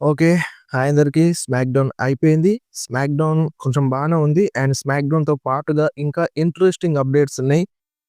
Okay. Hi అందరికి. Smack down అయిపోయింది. Smack down కొంచెం బానే ఉంది. అండ్ స్మాక్ డౌన్‌తో పాటుగా ఇంకా ఇంట్రెస్టింగ్ అప్‌డేట్స్ ఉన్నాయి.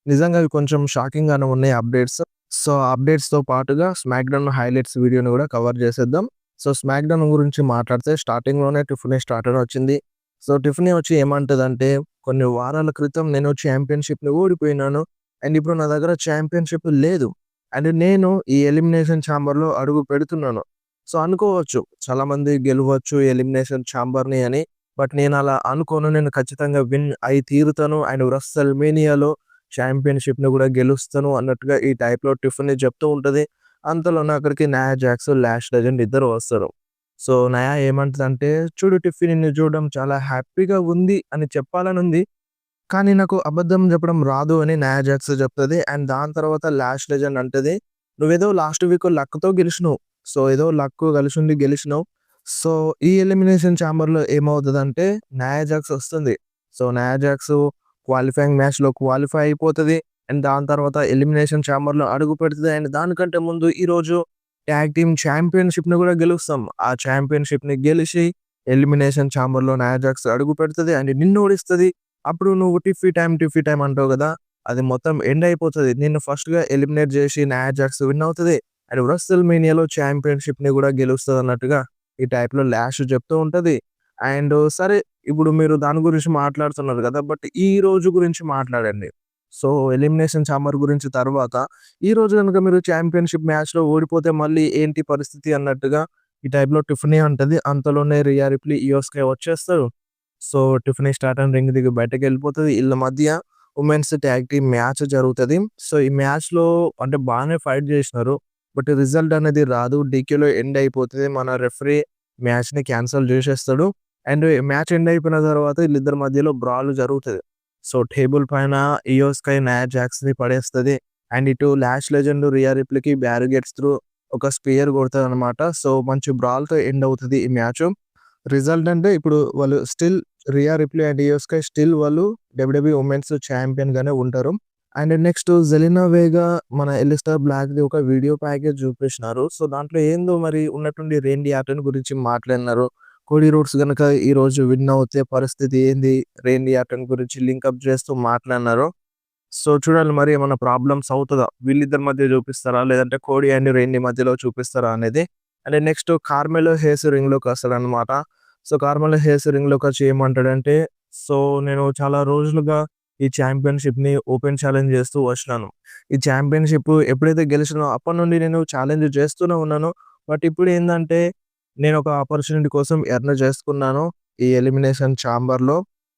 నిజంగా అవి కొంచెం షాకింగ్‌గానే ఉన్నాయి అప్‌డేట్స్. సో, అప్‌డేట్స్‌తో పాటుగా స్మాక్ డౌన్ హైలైట్స్ వీడియోని కూడా కవర్ చేసేద్దాం. సో, స్మాక్ డౌన్ గురించి మాట్లాడితే స్టార్టింగ్‌లోనే టిఫనీ స్టార్టర్ వచ్చింది. సో, టిఫనీ వచ్చి ఏమంటదంటే, కొన్ని వారాల క్రితం నేను ఛాంపియన్‌షిప్‌లో ఓడిపోయినాను. అండ్ ఇప్పుడు నా దగ్గర ఛాంపియన్‌షిప్ లేదు. అండ్ నేను ఈ ఎలిమినేషన్ ఛాంబర్‌లో అడుగు పెడుతున్నాను. సో, అనుకోవచ్చు చాలామంది గెలవచ్చు ఎలిమినేషన్ ఛాంబర్‌ని అని. బట్ నేనలా అనుకోను. నేను ఖచ్చితంగా విన్ అయి తీరుతాను. అండ్ రెస్సల్‌మేనియాలో ఛాంపియన్‌షిప్‌ని గూడా గెలుస్తాను అన్నట్టుగా ఈ టైప్‌లో టిఫనీ చెప్తూ ఉంటది. అంతలోనే అక్కడికి నయా జాక్స్, లాష్ లెజెండ్ ఇద్దరు వస్తారు. సో, నయా ఏమంటదంటే, "చూడు టిఫీ నిన్ను చూడడం చాలా హ్యాపీగా ఉంది అని చెప్పాలనుంది. కానీ నాకు అబద్ధం చెప్పడం రాదు" అని నయా జాక్స్ చెప్తది. అండ్ దాని తర్వాత లాష్ లెజెండ్ అంటది, "నువ్వేదో లాస్ట్ వీక్ లక్‌తో గెలిచినావు. సో, ఏదో లక్ కలిసుండి గెలిచినావు. సో, ఈ ఎలిమినేషన్ ఛాంబర్‌లో ఏమవుతదంటే నయా జాక్స్ వస్తుంది. సో, నయా జాక్స్ క్వాలిఫైయింగ్ మ్యాచ్‌లో క్వాలిఫై అయిపోతది. అండ్ దాని తర్వాత ఎలిమినేషన్ ఛాంబర్‌లో అడుగు పెడుతది. అండ్ దానికంటే ముందు ఈరోజు టాగ్ టీమ్ ఛాంపియన్‌షిప్‌ని కూడా గెలుస్తాం. ఆ ఛాంపియన్‌షిప్‌ని గెలిచి ఎలిమినేషన్ ఛాంబర్‌లో నయా జాక్స్ అడుగు పెడుతది. అండ్ నిన్ను ఓడిస్తది. అప్పుడు నువ్వు టిఫీ టైమ్ అంటావు గదా! అది మొత్తం ఎండ్ అయిపోతది. నిన్ను ఫస్ట్‌గా ఎలిమినేట్ జేసి నయా జాక్స్ విన్ అవుతది. అండ్ రెస్సల్‌మేనియాలో ఛాంపియన్‌షిప్‌ని గూడా గెలుస్తదన్నట్టుగా ఈ టైప్‌లో లాష్ చెప్తూ ఉంటది. అండ్ సరే ఇప్పుడు మీరు దాని గురించి మాట్లాడుతున్నారు గదా! బట్ ఈ రోజు గురించి మాట్లాడండి. సో, ఎలిమినేషన్ ఛాంబర్ గురించి తర్వాత, ఈ రోజు గనుక మీరు ఛాంపియన్‌షిప్ మ్యాచ్‌లో ఓడిపోతే మళ్ళీ ఏంటి పరిస్థితి అన్నట్టుగా ఈ టైప్‌లో టిఫనీ అంటది. అంతలోనే రియా రిప్లీ, ఇయో స్కై వచ్చేస్తారు. సో, టిఫనీ స్టార్టన్ రింగ్ దిగి బయటకెళ్ళిపోతది. ఈళ్ళ మధ్య వుమెన్స్ టాగ్ టీమ్ మ్యాచ్ జరుగుతది. సో, ఈ మ్యాచ్‌లో అంటే బానే ఫైట్ జేసినారు. బట్ రిజల్ట్ అనేది రాదు. డీక్యూలో ఎండ్ అయిపోతది. మన రెఫరీ మ్యాచ్‌ని క్యాన్సెల్ జేసేస్తాడు. అండ్ మ్యాచ్ ఎండ్ అయిపోయిన తర్వాత వీళ్ళిద్దరి మధ్యలో బ్రాల్ జరుగుతది. సో, టేబుల్ పైన ఇయో స్కై నయా జాక్స్‌ని పడేస్తది. అండ్ ఇటు లాష్ లెజెండ్ రియా రిప్లీకి బ్యారిగేట్స్ త్రూ ఒక స్పియర్ కొడతదనమాట. సో, మంచి బ్రాల్‌తో ఎండ్ అవుతది ఈ మ్యాచు. రిజల్ట్ అంటే ఇప్పుడు వాళ్ళు still Rhea Ripley and Iyo Sky still వాళ్ళు డబ్ల్యూడబ్ల్యూఈ వుమెన్స్ ఛాంపియన్‌గానే ఉంటారు. అండ్ నెక్స్ట్ జెలినా వేగా మన ఎలిస్టర్ బ్లాక్‌ది ఒక వీడియో ప్యాకేజ్ చూపించినారు. సో, దాంట్లో ఏందో మరి ఉన్నట్టుండి రేండీ ఆర్టన్ గురించి మాట్లాడినారు. కోడీ రోడ్స్ గనక ఈరోజు విన్ అవుతే పరిస్థితి ఏంది? రేండీ ఆర్టన్ గురించి లింకప్ చేస్తూ మాట్లాడినారు. సో, చూడాలి మరి ఏమన్నా ప్రాబ్లమ్స్ అవుతదా? వీళ్ళిద్దరి మధ్య చూపిస్తారా? లేదంటే కోడీ అండ్ రేండీ మధ్యలో చూపిస్తారా అనేది. అండ్ నెక్స్ట్ కార్మెలో హేస్ రింగ్‌లోకొస్తాడనమాట. సో, కార్మెలో హేస్ రింగ్‌లోకొచ్చి ఏమంటాడంటే, "సో, నేను చాలా రోజులుగా ఈ ఛాంపియన్‌షిప్‌ని ఓపెన్ ఛాలెంజ్ చేస్తూ వచ్చినాను. ఈ ఛాంపియన్‌షిప్ ఎప్పుడైతే గెలిచినానో అప్పటినుండి నేను ఛాలెంజ్ చేస్తూనే ఉన్నాను. బట్ ఇప్పుడేందంటే నేనొక ఆపర్చునిటీ కోసం ఎర్న్ చేసుకున్నాను ఈ ఎలిమినేషన్ ఛాంబర్‌లో.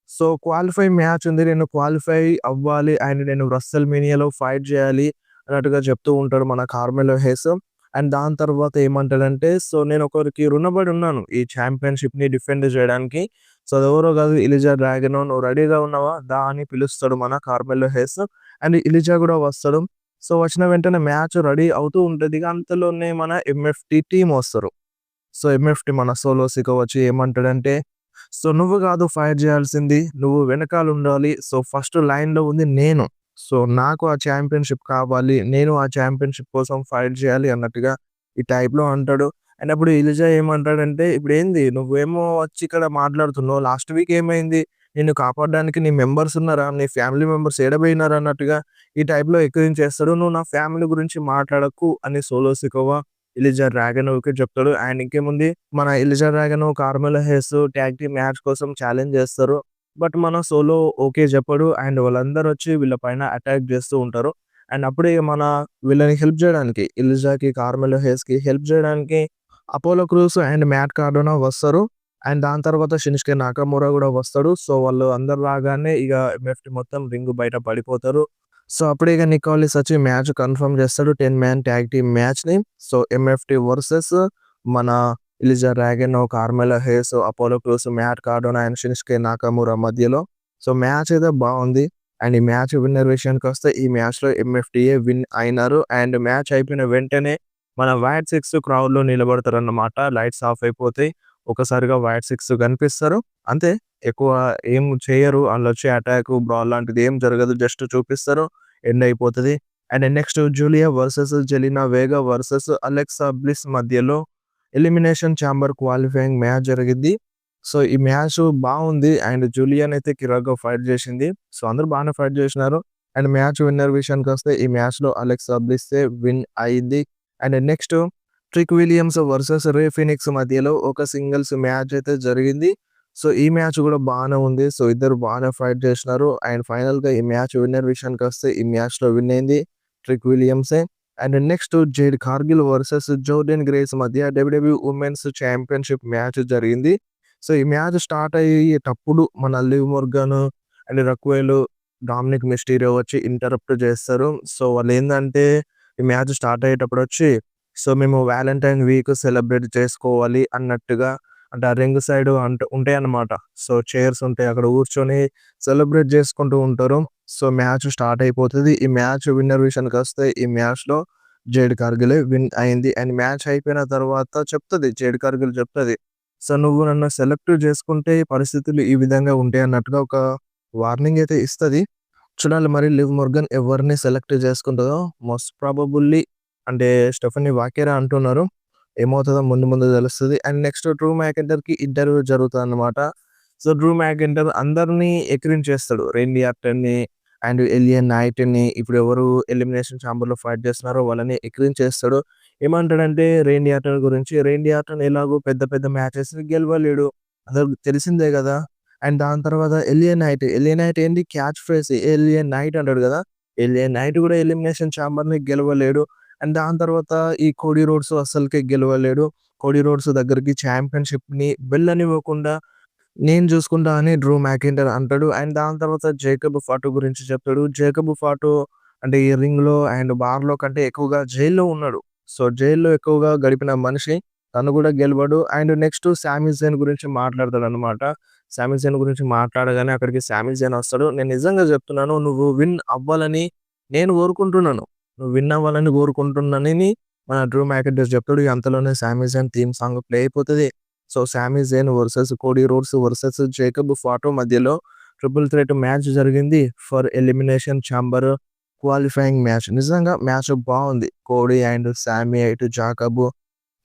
సో, క్వాలిఫై మ్యాచ్ ఉంది. నేను క్వాలిఫై అవ్వాలి అండ్ నేను రెస్సల్‌మేనియాలో ఫైట్ చేయాలి" అన్నట్టుగా చెప్తూ ఉంటాడు మన కార్మెలో హేస్. అండ్ దాని తర్వాత ఏమంటాడంటే, "సో, నేనొకరికి రుణపడి ఉన్నాను ఈ ఛాంపియన్‌షిప్‌ని డిఫెండ్ చేయడానికి. సో, అదెవరో కాదు ఇలిజా డ్రాగనో. నువ్వు రెడీగా ఉన్నావా? దా" అని పిలుస్తాడు మన కార్మెలో హేస్. అండ్ ఇలిజా కూడా వస్తాడు. సో, వచ్చిన వెంటనే మ్యాచ్ రెడీ అవుతూ ఉంటది. ఇక అంతలోనే మన ఎంఎఫ్‌టి టీమ్ వస్తారు. సో, ఎంఎఫ్‌టి మన సోలో సికో వచ్చి ఏమంటాడంటే, "సో, నువ్వు కాదు ఫైట్ చేయాల్సింది. నువ్వు వెనకాలుండాలి. సో, ఫస్ట్ లైన్‌లో ఉంది నేను. సో, నాకు ఆ ఛాంపియన్‌షిప్ కావాలి. నేను ఆ ఛాంపియన్‌షిప్ కోసం ఫైట్ చేయాలి" అన్నట్టుగా ఈ టైప్‌లో అంటాడు. అండ్ అప్పుడు ఎలిజా ఏమంటాడంటే, "ఇప్పుడేంది నువ్వేమో వచ్చి ఇక్కడ మాట్లాడుతున్నావు. లాస్ట్ వీక్ ఏమైంది? నిన్ను కాపాడడానికి నీ మెంబర్స్ ఉన్నారా? నీ ఫ్యామిలీ మెంబర్స్ ఏడ పోయినారు" అన్నట్టుగా ఈ టైప్‌లో ఎక్కిరించేస్తాడు. "నువ్వు నా ఫ్యామిలీ గురించి మాట్లాడకు" అని సోలో సికోవా ఎలిజా డ్రాగనోకి చెప్తాడు. అండ్ ఇంకేముంది మన Ilja Dragunov, Carmelo హేస్ tag team match కోసం ఛాలెంజ్ చేస్తారు. బట్ మన సోలో ఓకే చెప్పడు. అండ్ వాళ్ళందరూ వచ్చి వీళ్ళ పైన అటాక్ చేస్తూ ఉంటారు. అండ్ అప్పుడే మన వీళ్ళని హెల్ప్ జేయడానికి ఎలిజాకి, కార్మెలో హేస్‌కి హెల్ప్ జేయడానికి Apollo Crews and Matt Cardona వస్తారు. అండ్ దాని తర్వాత షిన్‌స్కే నాకమురా గూడా వస్తాడు. సో, వాళ్ళు అందరూ రాగానే ఇగ ఎంఎఫ్‌టి మొత్తం రింగ్ బయట పడిపోతారు. సో, అప్పుడే ఇగ నికోలిస్ వచ్చి మ్యాచ్ కన్ఫర్మ్ చేస్తాడు. 10 మ్యాన్ టాగ్ టీమ్ మ్యాచ్‌ని. సో, ఎంఎఫ్‌టి వర్సెస్ మన Ilja Dragunov, Carmelo Hayes, Apollo Crews, Matt Cardona and Shinsuke Nakamura మధ్యలో. సో, మ్యాచ్ అయితే బావుంది. అండ్ ఈ మ్యాచ్ విన్నర్ విషయానికొస్తే ఈ మ్యాచ్‌లో ఎంఎఫ్‌టియే విన్ అయినారు. అండ్ మ్యాచ్ అయిపోయిన వెంటనే మన వైట్ సిక్స్ క్రౌడ్‌లో నిలబడతారన్నమాట. లైట్స్ ఆఫ్ అయిపోతాయి. ఒక్కసారిగా వైట్ సిక్స్ కనిపిస్తారు. అంతే ఎక్కువ ఏం చేయరు. ఆళ్ళొచ్చే అటాక్, బ్రాల్ లాంటిది ఏం జరగదు. జస్ట్ చూపిస్తారు. ఎండ్ అయిపోతది. And next Giulia versus Zelina Vega versus Alexa Bliss మధ్యలో ఎలిమినేషన్ ఛాంబర్ క్వాలిఫైయింగ్ మ్యాచ్ జరిగిద్ది. సో, ఈ మ్యాచ్ బావుంది. అండ్ జూలియన్ అయితే కిరాక్‌గా ఫైట్ చేసింది. సో, అందరూ బానే ఫైట్ చేసినారు. అండ్ మ్యాచ్ విన్నర్ విషయానికొస్తే ఈ మ్యాచ్‌లో అలెక్సా బ్లిస్సే విన్ అయింది. And next trick Williams versus ray Phoenix మధ్యలో ఒక సింగిల్స్ మ్యాచ్ అయితే జరిగింది. సో, ఈ మ్యాచ్ కూడా బానే ఉంది. సో, ఇద్దరు బానే ఫైట్ చేసినారు. అండ్ ఫైనల్‌గా ఈ మ్యాచ్ విన్నర్ విషయానికొస్తే ఈ మ్యాచ్‌లో విన్ అయింది ట్రిక్ విలియమ్సే. And next Jade Cargill versus Jordynne Grace మధ్య డబ్ల్యూడబ్ల్యూఈ ఉమెన్స్ ఛాంపియన్‌షిప్ మ్యాచ్ జరిగింది. సో, ఈ మ్యాచ్ స్టార్ట్ అయ్యేటప్పుడు మన Liv Morgan and Raquel, Dominik Mysterio వచ్చి ఇంటరప్ట్ చేస్తారు. సో, వాళ్ళేందంటే ఈ మ్యాచ్ స్టార్ట్ అయ్యేటప్పుడొచ్చి మేము వాలంటైన్ వీక్ సెలబ్రేట్ చేసుకోవాలి అన్నట్టుగా అంటే ఆ రింగ్ సైడ్ ఉంటాయన్నమాట. సో, చైర్స్ ఉంటాయి. అక్కడ కూర్చొని సెలబ్రేట్ చేసుకుంటూ ఉంటారు. సో, మ్యాచ్ స్టార్ట్ అయిపోతది. ఈ మ్యాచ్ విన్నర్ విషయానికొస్తే ఈ మ్యాచ్‌లో జేడ్ కార్గిలే విన్ అయింది. అండ్ మ్యాచ్ అయిపోయిన తర్వాత చెప్తది జేడ్ కార్గిల్ చెప్తది. సో, నువ్వు నన్ను సెలెక్ట్ చేసుకుంటే పరిస్థితులు ఈ విధంగా ఉంటాయి అన్నట్టుగా ఒక వార్నింగ్ అయితే ఇస్తది. చూడాలి మరి లివ్ మొర్గాన్ ఎవరిని సెలెక్ట్ చేసుకుంటదో మోస్ట్ ప్రాబబుల్లీ అంటే స్టెఫనీ వాకేరా అంటున్నారు. ఏమవుతదో ముందు ముందు తెలుస్తది. అండ్ నెక్స్ట్ డ్రూ మ్యాకింటైర్‌కి ఇంటర్వ్యూ జరుగుతదన్నమాట. సో, డ్రూ మ్యాకింటైర్ అందరిని ఎక్కిరించేస్తాడు. రేండీ ఆర్టన్‌ని అండ్ ఎలియన్ నైట్‌ని ఇప్పుడు ఎవరు ఎలిమినేషన్ ఛాంబర్‌లో ఫైట్ చేస్తున్నారో వాళ్ళని ఎక్కిరించేస్తాడు. ఏమంటాడంటే రేండీ ఆర్టన్ గురించి, రేండీ ఆర్టన్ ఎలాగో పెద్ద పెద్ద మ్యాచెస్‌ని గెలవలేడు. అందరికి తెలిసిందే గదా! అండ్ దాని తర్వాత ఎలియన్ నైట్ ఏంది క్యాచ్ ఫ్రేజ్ ఎలియన్ నైట్ అంటాడు గదా! ఎలియన్ నైట్ గూడా ఎలిమినేషన్ ఛాంబర్‌ని గెలవలేడు. అండ్ దాని తర్వాత ఈ కోడీ రోడ్స్ అస్సలకే గెలవలేడు. కోడీ రోడ్స్ దగ్గరికి ఛాంపియన్‌షిప్‌ని వెళ్ళనివ్వకుండా నేను చూసుకుంటా అని డ్రూ మ్యాకింటైర్ అంటాడు. అండ్ దాని తర్వాత జేకబ్ ఫాటు గురించి చెప్తాడు. జేకబ్ ఫాటు అంటే ఈ రింగ్‌లో అండ్ బార్‌లో కంటే ఎక్కువగా జైల్‌లో ఉన్నాడు. సో, జైల్‌లో ఎక్కువగా గడిపిన మనిషి. తను కూడా గెలవడు. అండ్ నెక్స్ట్ సామీ జేన్ గురించి మాట్లాడతాడనమాట. సామీ జేన్ గురించి మాట్లాడగానే అక్కడికి సామీ జేన్ వస్తాడు. నేను నిజంగా చెప్తున్నాను నువ్వు విన్ అవ్వాలని నేను కోరుకుంటున్నాను. నువ్వు విన్ అవ్వాలని కోరుకుంటున్నానని మన డ్రూ మ్యాకింటైర్ చెప్తాడు. అంతలోనే Sami Zayn theme song play అయిపోతది. So, Sami Zayn versus Cody Rhodes versus Jacob Fatu మధ్యలో ట్రిపుల్ థ్రెట్ మ్యాచ్ జరిగింది. For elimination chamber qualifying match. నిజంగా మ్యాచ్ బావుంది. కోడీ అండ్ సామీ ఇటు జాకబ్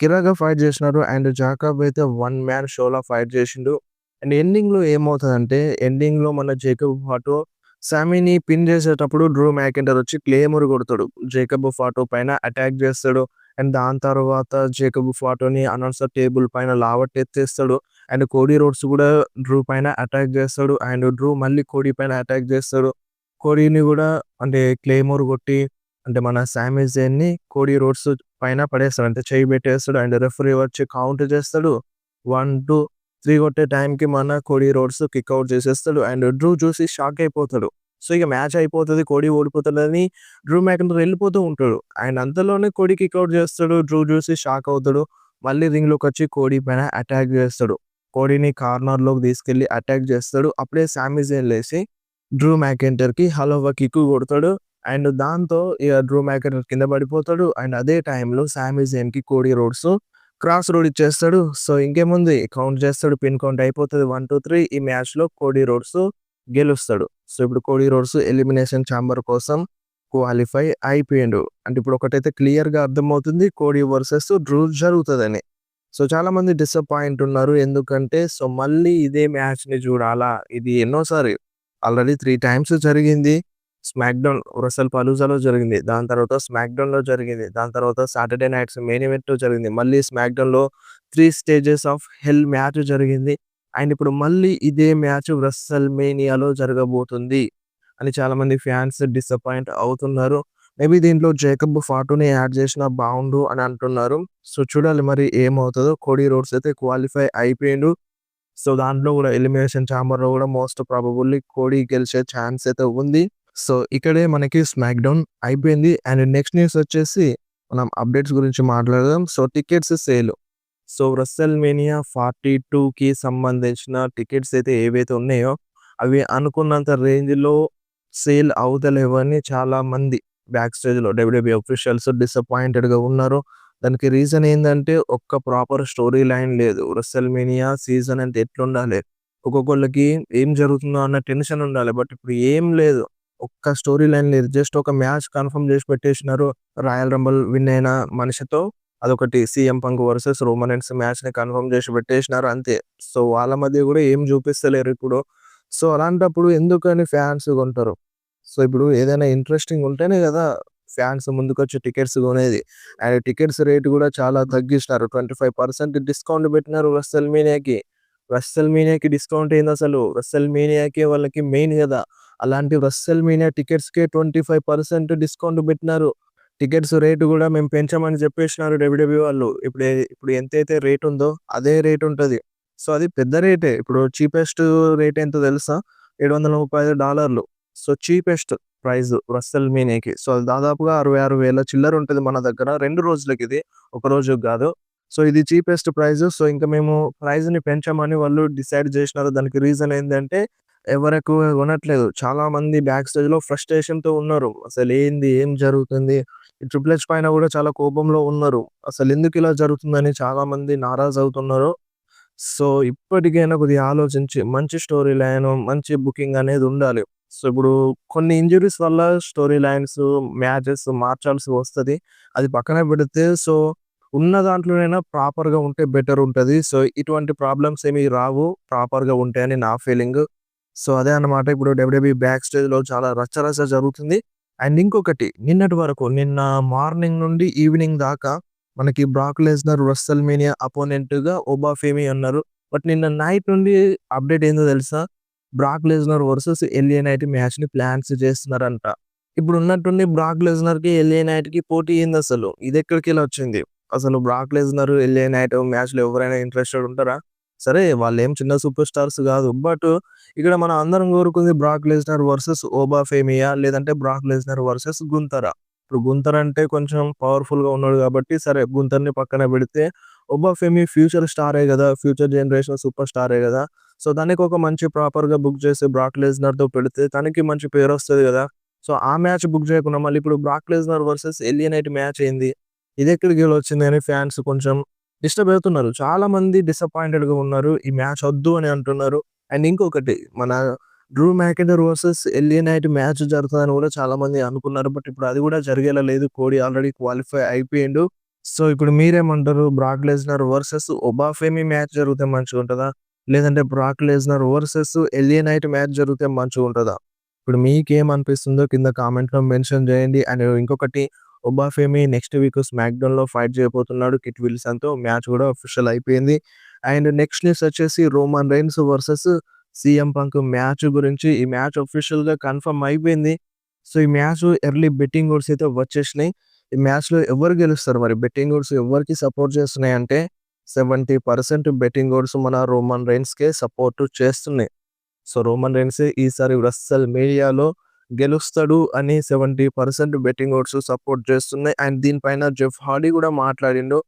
కిరాక్‌గా ఫైట్ చేసినారు. అండ్ జాకబ్ అయితే వన్ మ్యాన్ షోలో ఫైట్ చేసిండు. అండ్ ఎండింగ్‌లో ఏమవుతదంటే ఎండింగ్‌లో మన జేకబ్ ఫాటో సామీని పిన్ చేసేటప్పుడు డ్రూ మ్యాకింటైర్ వచ్చి క్లేమర్ కొడతాడు. జేకబ్ ఫాటో పైన అటాక్ చేస్తాడు. అండ్ దాని తర్వాత జేకబ్ ఫాటోని అనౌన్సర్ టేబుల్ పైన లావట్టెత్తేస్తాడు. అండ్ కోడీ రోడ్స్ కూడా డ్రూ పైన అటాక్ చేస్తాడు. అండ్ డ్రూ మళ్ళీ కోడీ పైన అటాక్ చేస్తాడు. కోడీని కూడా అంటే క్లేమోర్ కొట్టి అంటే మన సామీ జేన్‌ని కోడీ రోడ్స్ పైన పడేస్తాడు. అంటే చెయ్యి పెట్టేస్తాడు. అండ్ రిఫరీ వచ్చి కౌంట్ చేస్తాడు. 1, 2, 3 కొట్టే టైంకి మన కోడీ రోడ్స్ కిక్ ఔట్ చేసేస్తాడు. అండ్ డ్రూ చూసి షాక్ అయిపోతాడు. సో, ఇక మ్యాచ్ అయిపోతది. కోడీ ఓడిపోతాడని డ్రూ మ్యాకింటైర్ వెళ్ళిపోతూ ఉంటాడు. అండ్ అంతలోనే కోడీ కిక్ ఔట్ చేస్తాడు. డ్రూ చూసి షాక్ అవుతాడు. మళ్ళీ రింగ్‌లోకొచ్చి కోడీ పైన అటాక్ చేస్తాడు. కోడీని కార్నర్‌లోకి తీసుకెళ్ళి అటాక్ చేస్తాడు. అప్పుడే సామీ జేన్ లేసి డ్రూ మ్యాకింటైర్‌కి హలోవా కిక్ కొడతాడు. అండ్ దాంతో ఇగ డ్రూ మ్యాకింటైర్ కింద పడిపోతాడు. అండ్ అదే టైంలో సామీ జేన్‌కి కోడీ రోడ్స్ క్రాస్ రోడ్ ఇచ్చేస్తాడు. సో, ఇంకేముంది కౌంట్ చేస్తాడు. పిన్ కౌంట్ అయిపోతది. 1, 2, 3 ఈ మ్యాచ్‌లో కోడీ రోడ్స్ గెలుస్తాడు. సో, ఇప్పుడు కోడీ రోడ్స్ ఎలిమినేషన్ ఛాంబర్ కోసం క్వాలిఫై అయిపోయిండు. అంటే ఇప్పుడు ఒకటైతే క్లియర్‌గా అర్థమవుతుంది. కోడీ వర్సెస్ డ్రూ జరుగుతదని. సో, చాలామంది డిసప్పాయింట్ ఉన్నారు. ఎందుకంటే మళ్ళీ ఇదే మ్యాచ్‌ని చూడాలా? ఇది ఎన్నోసారి ఆల్రెడీ 3 టైమ్స్ జరిగింది. స్మాక్‌డౌన్ రసల్ పలూజాలో జరిగింది. దాని తర్వాత స్మాక్‌డౌన్‌లో జరిగింది. దాని తర్వాత సాటర్‌డే నైట్స్ మెయిన్ ఈవెంట్‌లో జరిగింది. మళ్ళీ స్మాక్‌డౌన్‌లో 3 స్టేజెస్ ఆఫ్ హెల్ మ్యాచ్ జరిగింది. అండ్ ఇప్పుడు మళ్ళీ ఇదే మ్యాచ్ రెసల్‌మేనియాలో జరగబోతుంది అని చాలామంది ఫ్యాన్స్ డిసప్పాయింట్ అవుతున్నారు. మేబీ దీంట్లో జేకబ్ ఫాటుని యాడ్ చేసినా బావుండు అని అంటున్నారు. సో, చూడాలి మరి ఏమవుతదో. కోడీ రోడ్స్ అయితే క్వాలిఫై అయిపోయిండు. సో, దాంట్లో గూడా ఎలిమినేషన్ ఛాంబర్‌లో గూడా మోస్ట్ ప్రాబబుల్లీ కోడీ గెలిచే ఛాన్స్ అయితే ఉంది. సో, ఇక్కడే మనకి స్మాక్‌డౌన్ అయిపోయింది. అండ్ నెక్స్ట్ న్యూస్ వచ్చేసి మనం అప్డేట్స్ గురించి మాట్లాడదాం. So, tickets sale. So, WrestleMania 42కి సంబంధించిన టికెట్స్ అయితే ఏవైతే ఉన్నాయో అవి అనుకున్నంత రేంజ్‌లో సేల్ అవుతలేవని చాలామంది బ్యాక్ స్టేజ్‌లో డబ్ల్యూడబ్ల్యూఈ ఆఫీషియల్స్ డిసప్పాయింటెడ్‌గా ఉన్నారు. దానికి రీజన్ ఏందంటే ఒక్క ప్రాపర్ స్టోరీ లైన్ లేదు. రెసల్‌మేనియా సీజన్ అంటే ఎట్లుండాలి? ఒక్కొక్కళ్ళకి ఏం జరుగుతుందో అన్న టెన్షన్ ఉండాలి. బట్ ఇప్పుడు ఏం లేదు. ఒక్క స్టోరీ లైన్ లేదు. జస్ట్ ఒక మ్యాచ్ కన్ఫర్మ్ చేసి పెట్టేసినారు. రాయల్ రంబుల్ విన్ అయిన మనిషితో అదొకటి CM Punk versus Roman Reigns మ్యాచ్‌ని కన్ఫర్మ్ చేసి పెట్టేసినారు అంతే. సో, వాళ్ళ మధ్య కూడా ఏం చూపిస్తలేరు ఇప్పుడు. సో, అలాంటప్పుడు ఎందుకని ఫాన్స్ కొంటారు? సో, ఇప్పుడు ఏదైనా ఇంట్రెస్టింగ్ ఉంటేనే కదా ఫాన్స్ ముందుకొచ్చి టికెట్స్ కొనేది. అండ్ టికెట్స్ రేట్ కూడా చాలా తగ్గిచ్చినారు. 25% డిస్కౌంట్ పెట్టినారు రెస్సల్‌మేనియాకి. రెస్సల్‌మేనియాకి డిస్కౌంట్ ఏందసలు? రెస్సల్‌మేనియాకే వాళ్ళకి మెయిన్ గదా! అలాంటి రెస్సల్‌మేనియా టికెట్స్‌కే 25% డిస్కౌంట్ పెట్టినారు. టికెట్స్ రేట్ గూడా మేము పెంచామని జెప్పేసినారు డబ్ల్యూడబ్ల్యూఈ వాళ్ళు. ఇప్పుడు ఎంతైతే రేట్ ఉందో అదే రేట్ ఉంటది. సో, అది పెద్ద రేటే. ఇప్పుడు చీపెస్ట్ రేట్ ఎంతో తెలుసా? $735. సో, చీపెస్ట్ ప్రైస్ రెస్సల్‌మేనియాకి. సో, అది దాదాపుగా 66,000 చిల్లర ఉంటది మన దగ్గర. 2 రోజులకిది. ఒక రోజుకి గాదు. సో, ఇది చీపెస్ట్ ప్రైస్. సో, ఇంక మేము ప్రైస్‌ని పెంచామని వాళ్ళు డిసైడ్ జేసినారు. దానికి రీజన్ ఏందంటే ఎవరెక్కువ కొనట్లేదు. చాలా మంది బ్యాక్ స్టేజ్‌లో ఫ్రస్ట్రేషన్‌తో ఉన్నారు. అసలేంది? ఏం జరుగుతుంది? ఈ 'ట్రిపుల్ హెచ్' పైన గూడా చాలా కోపంలో ఉన్నారు. అసలెందుకిలా జరుగుతుందని చాలా మంది నారాజవుతున్నారు. సో, ఇప్పటికైనా కొద్దిగా ఆలోచించి మంచి స్టోరీ లైను, మంచి బుకింగ్ అనేది ఉండాలి. సో, ఇప్పుడు కొన్ని ఇంజ్యూరీస్ వల్ల స్టోరీ లైన్స్, మ్యాచెస్ మార్చాల్సి వస్తది. అది పక్కన పెడితే సో, ఉన్న దాంట్లోనైనా ప్రాపర్‌గా ఉంటే బెటర్ ఉంటది. సో, ఇటువంటి ప్రాబ్లమ్స్ ఏమి రావు ప్రాపర్‌గా ఉంటే అని నా ఫీలింగు. సో, అదే అన్నమాట. ఇప్పుడు డబ్ల్యూడబ్ల్యూఈ బ్యాక్ స్టేజ్‌లో చాలా రచ్చ రచ్చ జరుగుతుంది. అండ్ ఇంకొకటి నిన్నటి వరకు నిన్న మార్నింగ్ నుండి ఈవినింగ్ దాకా మనకి బ్రాక్ లెస్నర్ రెస్సల్‌మేనియా అపోనెంట్‌గా ఒబా ఫెమి అన్నారు. బట్ నిన్న నైట్ నుండి అప్డేట్ ఏందో తెలుసా? Brock Lesnar versus LA Knight మ్యాచ్‌ని ప్లాన్స్ చేస్తున్నారంట. ఇప్పుడు ఉన్నట్టుండి బ్రాక్ లెస్నర్‌కి, ఎల్ఏ నైట్‌కి పోటీ ఏందసలు? ఇదెక్కడికెళ్ళి వచ్చింది? అసలు బ్రాక్ లెస్నర్, ఎల్ఏ నైట్ మ్యాచ్‌లో ఎవరైనా ఇంట్రెస్టెడ్ ఉంటారా? సరే వాళ్ళేం చిన్న సూపర్ స్టార్స్ గాదు. బట్ ఇక్కడ మనం అందరం కోరుకుంది బ్రాక్ లెస్నర్ వర్సెస్ ఓబా ఫెమియా లేదంటే బ్రాక్ లెస్నర్ వర్సెస్ గుంతరా. ఇప్పుడు గుంతర్ అంటే కొంచెం పవర్‌ఫుల్‌గా ఉన్నాడు గాబట్టి సరే గుంతర్‌ని పక్కన బెడితే ఓబా ఫెమి ఫ్యూచర్ స్టారే గదా! ఫ్యూచర్ జనరేషన్ సూపర్ స్టారే గదా! సో, దానికొక మంచి ప్రాపర్‌గా బుక్ చేసి బ్రాక్ లెస్నర్‌తో పెడితే తనకి మంచి పేరొస్తది గదా! సో, ఆ మ్యాచ్ బుక్ జేయకుండా మళ్ళీ ఇప్పుడు Brock Lesnar versus LA Knight match ఏంది? ఇదెక్కడికెళ్ళొచ్చింది అని ఫ్యాన్స్ కొంచెం డిస్టర్బ్ అవుతున్నారు. చాలా మంది డిసప్పాయింటెడ్‌గా ఉన్నారు. ఈ మ్యాచ్ ఒద్దు అని అంటున్నారు. అండ్ ఇంకొకటి మన Drew McIntyre versus LA Knight match జరుగుతదని గూడా చాలా మంది అనుకున్నారు. బట్ ఇప్పుడు అది గూడా జరిగేలా లేదు. కోడీ ఆల్రెడీ క్వాలిఫై అయిపోయిండు. సో, ఇప్పుడు మీరేమంటారు? Brock Lesnar versus Oba Femi match జరిగితే మంచిగుంటదా? లేదంటే Brock Lesnar versus LA Knight match జరిగితే మంచిగుంటదా? ఇప్పుడు మీకేమనిపిస్తుందో కింద కామెంట్‌లో మెన్షన్ జేయండి. అండ్ ఇంకొకటి ఒబా ఫెమి నెక్స్ట్ వీక్ స్మాక్ డౌన్‌లో ఫైట్ చేయబోతున్నాడు కిట్ విల్సన్‌తో. మ్యాచ్ గూడా అఫీషియల్ అయిపోయింది. అండ్ నెక్స్ట్ న్యూస్ వచ్చేసి Roman Reigns versus CM punk match గురించి. ఈ మ్యాచ్ అఫీషియల్‌గా కన్ఫర్మ్ అయిపోయింది. సో, ఈ మ్యాచ్ ఎర్లీ బెట్టింగ్ ఓడ్స్ అయితే వచ్చేసినాయి. ఈ మ్యాచ్‌లో ఎవరు గెలుస్తారు మరి? బెట్టింగ్ ఓడ్స్ ఎవరికి సపోర్ట్ చేస్తున్నాయంటే 70% బెట్టింగ్ ఓడ్స్ మన రోమన్ రైన్స్‌కే సపోర్ట్ చేస్తున్నాయి. సో, రోమన్ రైన్స్ ఈసారి రెస్సల్ మేనియాలో గెలుస్తాడు అని 70% బెట్టింగ్ ఓడ్స్ సపోర్ట్ చేస్తున్నాయి. అండ్ దీనిపైన జెఫ్ హార్డీ గూడా మాట్లాడిండు.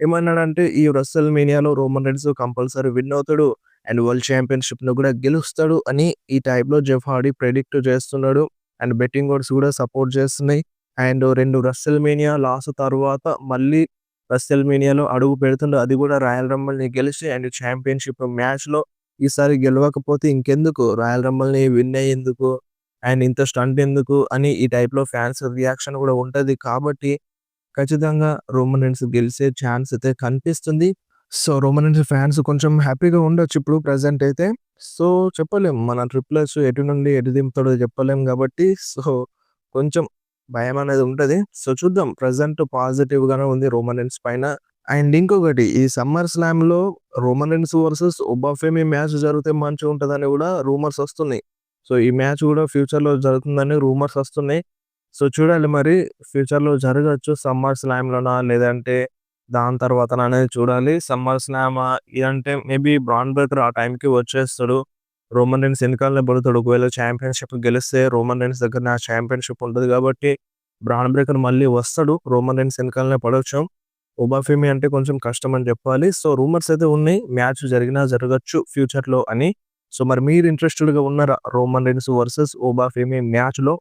ఏమన్నాడంటే, "ఈ రెస్సల్ మేనియాలో రోమన్ రైన్స్ కంపల్సరీ విన్ అవుతాడు. అండ్ వరల్డ్ ఛాంపియన్‌షిప్‌ను గూడా గెలుస్తాడు" అని ఈ టైప్‌లో జెఫ్ హార్డీ ప్రెడిక్ట్ చేస్తున్నాడు. అండ్ బెట్టింగ్ ఓడ్స్ గూడా సపోర్ట్ చేస్తున్నాయి. అండ్ 2 రెస్సల్ మేనియా లాస్ తర్వాత మళ్ళీ రెస్సల్ మేనియాలో అడుగు పెడుతుండు. అది గూడా రాయల్ రంబుల్‌ని గెలిచి అండ్ ఛాంపియన్‌షిప్ మ్యాచ్‌లో ఈసారి గెలవకపోతే ఇంకెందుకు? రాయల్ రంబుల్‌ని విన్ అయ్యేందుకు? అండ్ ఇంత స్టంట్ ఎందుకు? అని ఈ టైప్‌లో ఫ్యాన్స్ రియాక్షన్ గూడా ఉంటది. కాబట్టి ఖచ్చితంగా రోమన్ రీన్స్ గెలిసే ఛాన్స్ అయితే కనిపిస్తుంది. సో, రోమన్ రీన్స్ ఫ్యాన్స్ కొంచెం హ్యాపీగా ఉండొచ్చు ఇప్పుడు ప్రెజెంట్ అయితే. సో, చెప్పలేం మన ట్రిపుల్ హెచ్ ఎటు నుండి ఎటు దింపుతాడో చెప్పలేం గాబట్టి సో, కొంచెం భయమనేది ఉంటది. సో, చూద్దాం ప్రెజెంట్ పాజిటివ్‌గానే ఉంది రోమన్ రీన్స్ పైన. అండ్ ఇంకొకటి ఈ సమ్మర్ స్లామ్‌లో Roman Reigns versus Oba Femi match జరిగితే మంచిగుంటదని గూడా రూమర్స్ ఒస్తున్నాయి. సో, ఈ మ్యాచ్ గూడా ఫ్యూచర్‌లో జరుగుతుందని రూమర్స్ ఒస్తున్నాయి. సో, చూడాలి మరి ఫ్యూచర్‌లో జరగొచ్చు. సమ్మర్ స్లామ్‌లోనా లేదంటే దాని తర్వాతనా అనేది చూడాలి. సమ్మర్ స్లామా ఇదంటే మేబీ బ్రాన్ బ్రేకర్ ఆ టైంకి వచ్చేస్తాడు. రోమన్ రీన్స్ ఎనకాలనే పడతాడు. ఒకవేళ ఛాంపియన్‌షిప్ గెలిస్తే రోమన్ రీన్స్ దగ్గరనే ఆ ఛాంపియన్‌షిప్ ఉంటది గాబట్టి బ్రాన్ బ్రేకర్ మళ్ళీ వస్తాడు. Roman Reigns ఎనకాలనే పడొచ్చు. ఒబాఫెమి అంటే కొంచెం కష్టం అని జెప్పాలి. సో, రూమర్స్ అయితే ఉన్నాయి. మ్యాచ్ జరిగినా జరగొచ్చు ఫ్యూచర్‌లో అని. సో, మరి మీరు ఇంట్రెస్టెడ్‌గా ఉన్నారా? రోమన్ రీన్స్ వర్సెస్ ఒబాఫెమి మ్యాచ్‌లో?